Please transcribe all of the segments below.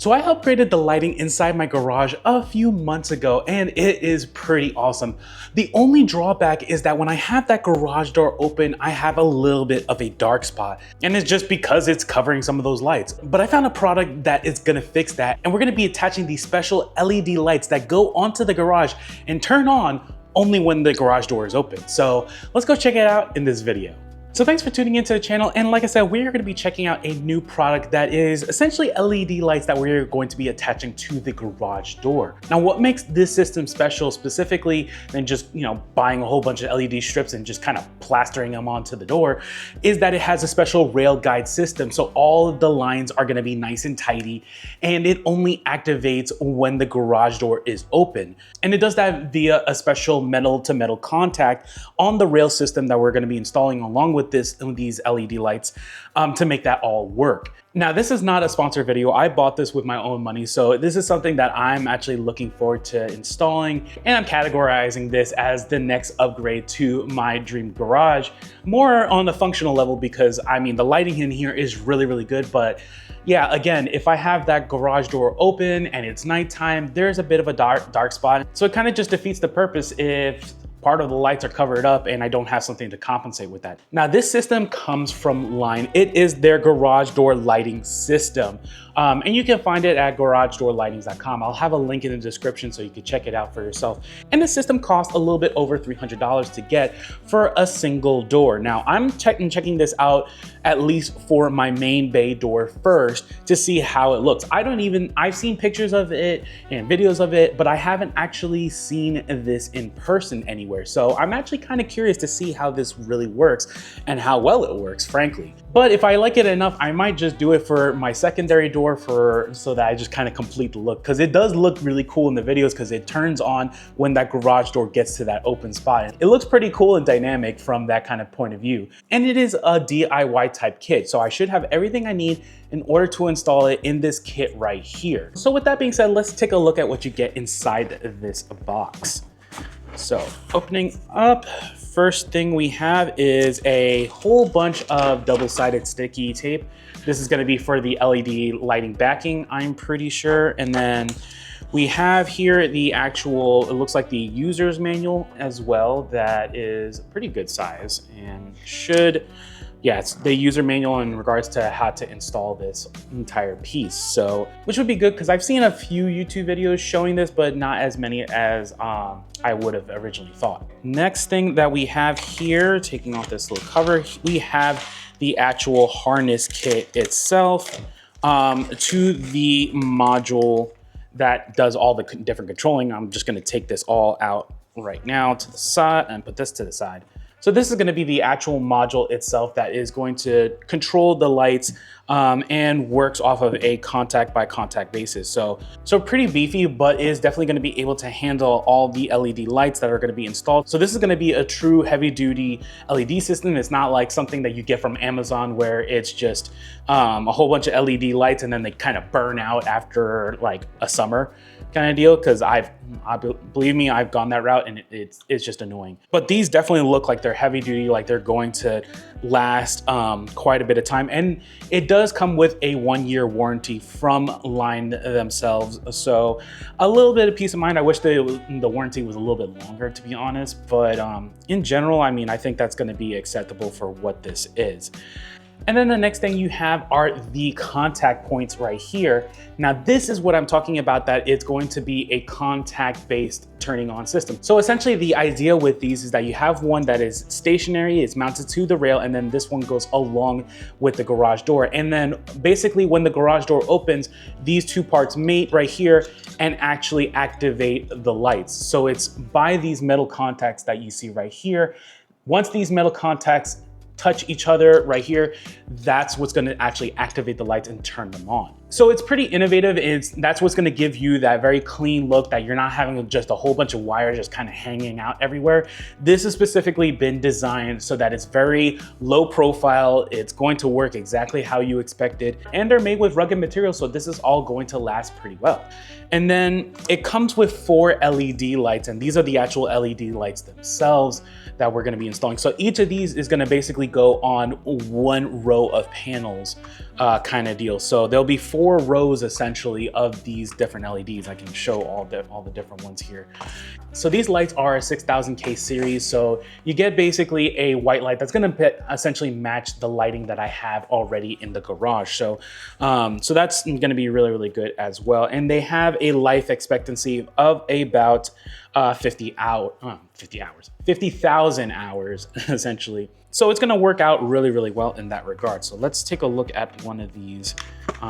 So I upgraded the lighting inside my garage a few months ago and it is pretty awesome. The only drawback is that when I have that garage door open, I have a little bit of a dark spot, and it's just because it's covering some of those lights. But I found a product that is gonna fix that, and we're gonna be attaching these special LED lights that go onto the garage and turn on only when the garage door is open. So let's go check it out in this video. So thanks for tuning into the channel, and like I said, we're going to be checking out a new product that is essentially LED lights that we're going to be attaching to the garage door. Now what makes this system special specifically than just, buying a whole bunch of LED strips and just kind of plastering them onto the door is that it has a special rail guide system. So all of the lines are going to be nice and tidy, and it only activates when the garage door is open. And it does that via a special metal to metal contact on the rail system that we're going to be installing along with these LED lights to make that all work. Now, this is not a sponsored video. I bought this with my own money, so this is something that I'm actually looking forward to installing, and I'm categorizing this as the next upgrade to my dream garage, more on the functional level because the lighting in here is really, really good. But yeah, again, if I have that garage door open and it's nighttime, there's a bit of a dark spot. So it kind of just defeats the purpose if part of the lights are covered up and I don't have something to compensate with that. Now this system comes from Line. It is their garage door lighting system. And you can find it at garagedoorlightings.com. I'll have a link in the description so you can check it out for yourself. And the system costs a little bit over $300 to get for a single door. Now I'm checking this out at least for my main bay door first to see how it looks. I've seen pictures of it and videos of it, but I haven't actually seen this in person anywhere. So I'm actually kind of curious to see how this really works and how well it works, frankly. But if I like it enough, I might just do it for my secondary door so that I just kind of complete the look, because it does look really cool in the videos because it turns on when that garage door gets to that open spot. It looks pretty cool and dynamic from that kind of point of view. And it is a DIY type kit, so I should have everything I need in order to install it in this kit right here. So with that being said, let's take a look at what you get inside this box. So opening up, first thing we have is a whole bunch of double-sided sticky tape. This is going to be for the LED lighting backing, I'm pretty sure. And then we have here the actual, it looks like the user's manual as well. That is a pretty good size and it's the user manual in regards to how to install this entire piece. So, which would be good because I've seen a few YouTube videos showing this, but not as many as I would have originally thought. Next thing that we have here, taking off this little cover, we have the actual harness kit itself to the module that does all the different controlling. I'm just going to take this all out right now to the side and put this to the side. So this is going to be the actual module itself that is going to control the lights and works off of a contact by contact basis. So pretty beefy, but is definitely going to be able to handle all the LED lights that are going to be installed. So this is going to be a true heavy duty LED system. It's not like something that you get from Amazon where it's just a whole bunch of LED lights and then they kind of burn out after like a summer kind of deal, because believe me, I've gone that route and it's just annoying. But these definitely look like they're heavy duty, like they're going to last quite a bit of time. And it does come with a 1-year warranty from Line themselves. So a little bit of peace of mind. I wish the warranty was a little bit longer, to be honest. But in general, I think that's going to be acceptable for what this is. And then the next thing you have are the contact points right here. Now this is what I'm talking about, that it's going to be a contact-based turning on system. So essentially the idea with these is that you have one that is stationary, it's mounted to the rail, and then this one goes along with the garage door. And then basically when the garage door opens, these two parts mate right here and actually activate the lights. So it's by these metal contacts that you see right here. Once these metal contacts touch each other right here, that's what's going to actually activate the lights and turn them on. So it's pretty innovative. That's what's going to give you that very clean look, that you're not having just a whole bunch of wires just kind of hanging out everywhere. This has specifically been designed so that it's very low profile. It's going to work exactly how you expected, and they're made with rugged materials, so this is all going to last pretty well. And then it comes with 4 LED lights, and these are the actual LED lights themselves that we're going to be installing. So each of these is going to basically go on one row of panels kind of deal. So there'll be 4 4 rows essentially of these different LEDs. I can show all the different ones here. So these lights are a 6000K series. So you get basically a white light that's gonna essentially match the lighting that I have already in the garage. So, so that's gonna be really, really good as well. And they have a life expectancy of about 50,000 hours essentially. So it's gonna work out really, really well in that regard. So let's take a look at one of these.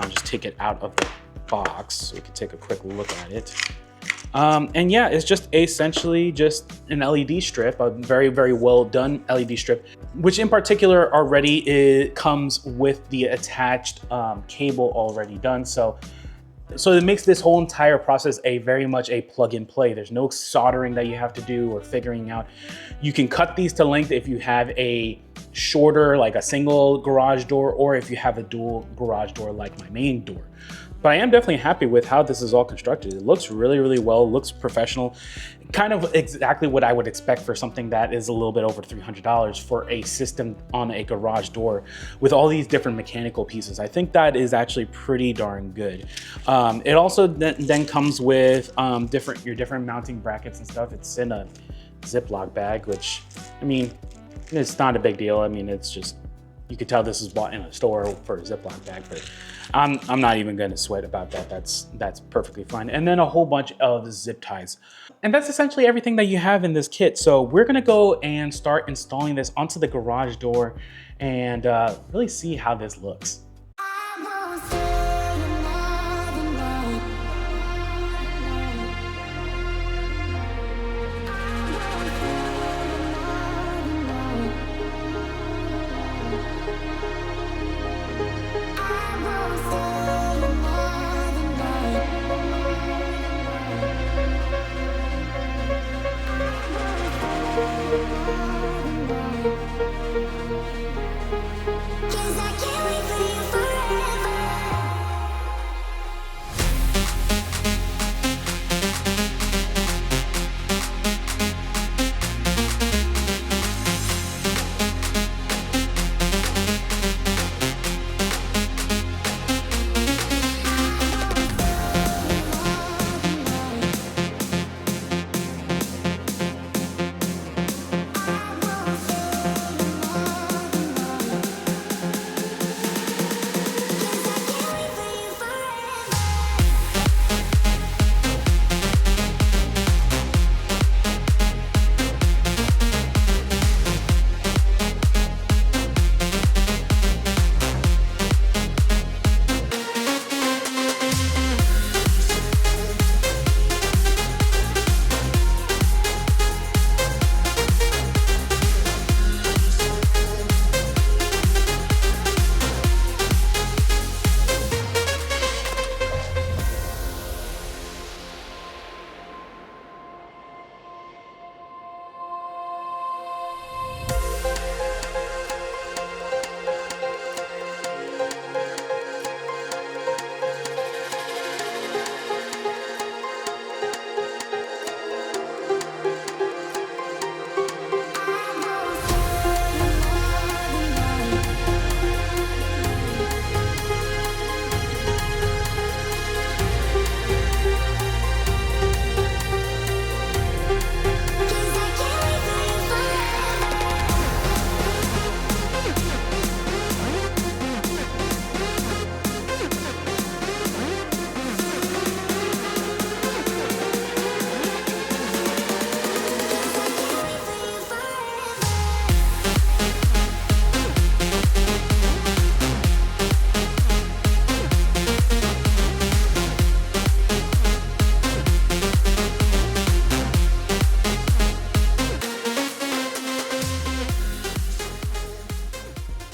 Just take it out of the box so we can take a quick look at it. And yeah, it's just essentially just an LED strip, a very, very well done LED strip, which in particular already comes with the attached cable already done. So it makes this whole entire process very much a plug and play. There's no soldering that you have to do or figuring out. You can cut these to length if you have a shorter, like a single garage door, or if you have a dual garage door like my main door. But I am definitely happy with how this is all constructed. It looks really, really well, looks professional. Kind of exactly what I would expect for something that is a little bit over $300 for a system on a garage door with all these different mechanical pieces. I think that is actually pretty darn good. It also then comes with your different mounting brackets and stuff. It's in a Ziploc bag, which, I mean, it's not a big deal. I mean, it's just, you could tell this is bought in a store for a Ziploc bag, but I'm not even gonna sweat about that. That's perfectly fine. And then a whole bunch of zip ties. And that's essentially everything that you have in this kit. So we're gonna go and start installing this onto the garage door and really see how this looks.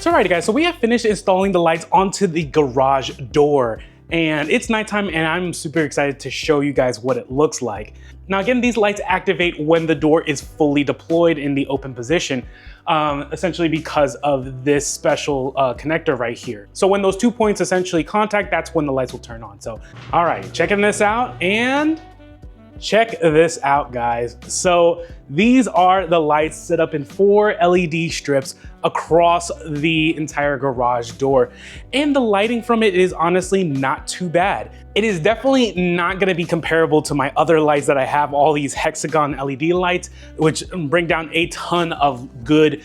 So alrighty guys, so we have finished installing the lights onto the garage door and it's nighttime and I'm super excited to show you guys what it looks like. Now again, these lights activate when the door is fully deployed in the open position, essentially because of this special connector right here. So when those 2 points essentially contact, that's when the lights will turn on. So alright, checking this out and check this out guys. So These are the lights set up in 4 LED strips across the entire garage door. And the lighting from it is honestly not too bad. It is definitely not gonna be comparable to my other lights that I have, all these hexagon LED lights, which bring down a ton of good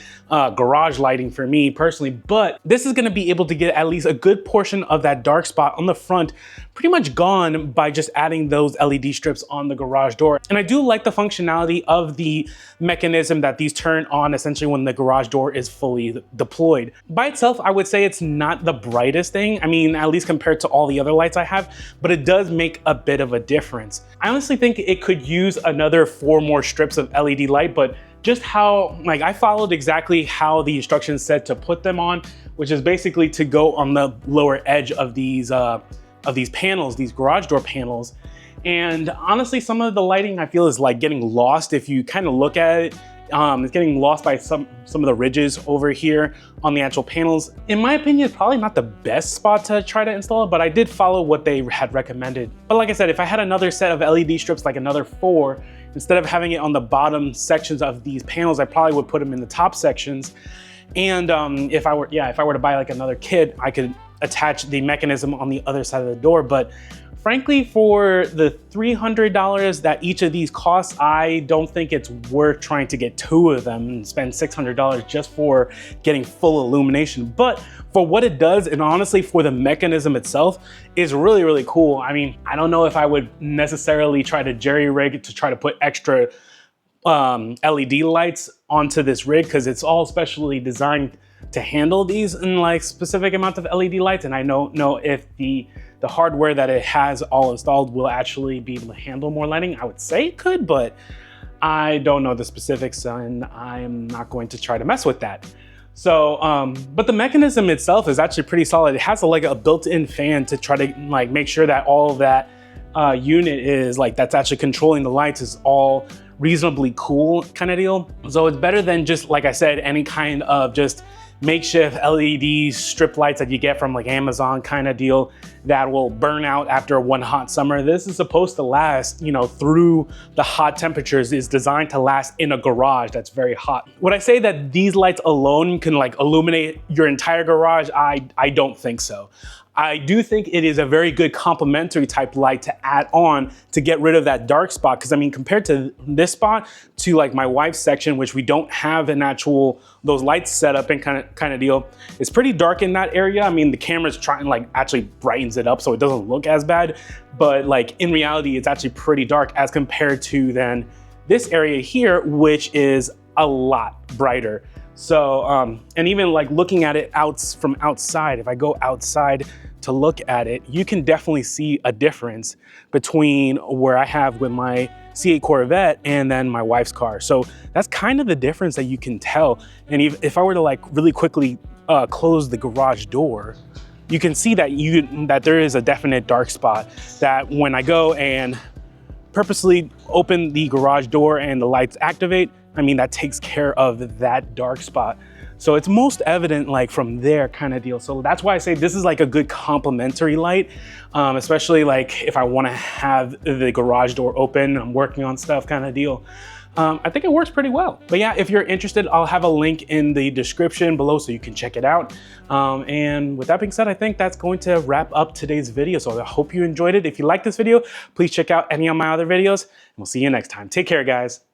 garage lighting for me personally, but this is gonna be able to get at least a good portion of that dark spot on the front pretty much gone by just adding those LED strips on the garage door. And I do like the functionality of the mechanism that these turn on essentially when the garage door is fully deployed. By itself, I would say it's not the brightest thing. I mean, at least compared to all the other lights I have, but it does make a bit of a difference. I honestly think it could use another 4 more strips of LED light, but just how, like, I followed exactly how the instructions said to put them on, which is basically to go on the lower edge of these panels, these garage door panels. And honestly, some of the lighting I feel is like getting lost if you kind of look at it. It's getting lost by some of the ridges over here on the actual panels. In my opinion, it's probably not the best spot to try to install it, but I did follow what they had recommended. But like I said, if I had another set of LED strips, like another 4, instead of having it on the bottom sections of these panels, I probably would put them in the top sections. And if I were to buy like another kit, I could attach the mechanism on the other side of the door. But frankly, for the $300 that each of these costs, I don't think it's worth trying to get 2 of them and spend $600 just for getting full illumination. But for what it does, and honestly for the mechanism itself, is really, really cool. I mean, I don't know if I would necessarily try to jerry-rig to try to put extra LED lights onto this rig, because it's all specially designed to handle these in like specific amount of LED lights. And I don't know if the hardware that it has all installed will actually be able to handle more lighting. I would say it could, but I don't know the specifics and I'm not going to try to mess with that. So, but the mechanism itself is actually pretty solid. It has like a built-in fan to try to like make sure that all of that unit is like, that's actually controlling the lights is all reasonably cool kind of deal. So it's better than just, like I said, any kind of just makeshift LED strip lights that you get from like Amazon kind of deal that will burn out after one hot summer. This is supposed to last, you know, through the hot temperatures. Is designed to last in a garage that's very hot. Would I say that these lights alone can like illuminate your entire garage? I don't think so. I do think it is a very good complementary type light to add on to get rid of that dark spot. Because I mean, compared to this spot to like my wife's section, which we don't have an actual, those lights set up and kind of deal, it's pretty dark in that area. I mean, the camera's trying like actually brightens it up so it doesn't look as bad. But like in reality, it's actually pretty dark as compared to then this area here, which is a lot brighter. So, and even like looking at it from outside, if I go outside to look at it, you can definitely see a difference between where I have with my C8 Corvette and then my wife's car. So that's kind of the difference that you can tell. And if I were to like really quickly close the garage door, you can see that there is a definite dark spot that when I go and purposely open the garage door and the lights activate, I mean, that takes care of that dark spot. So it's most evident like from there kind of deal. So that's why I say this is like a good complementary light, especially like if I want to have the garage door open, I'm working on stuff kind of deal. I think it works pretty well. But yeah, if you're interested, I'll have a link in the description below so you can check it out. And with that being said, I think that's going to wrap up today's video. So I hope you enjoyed it. If you like this video, please check out any of my other videos and we'll see you next time. Take care, guys.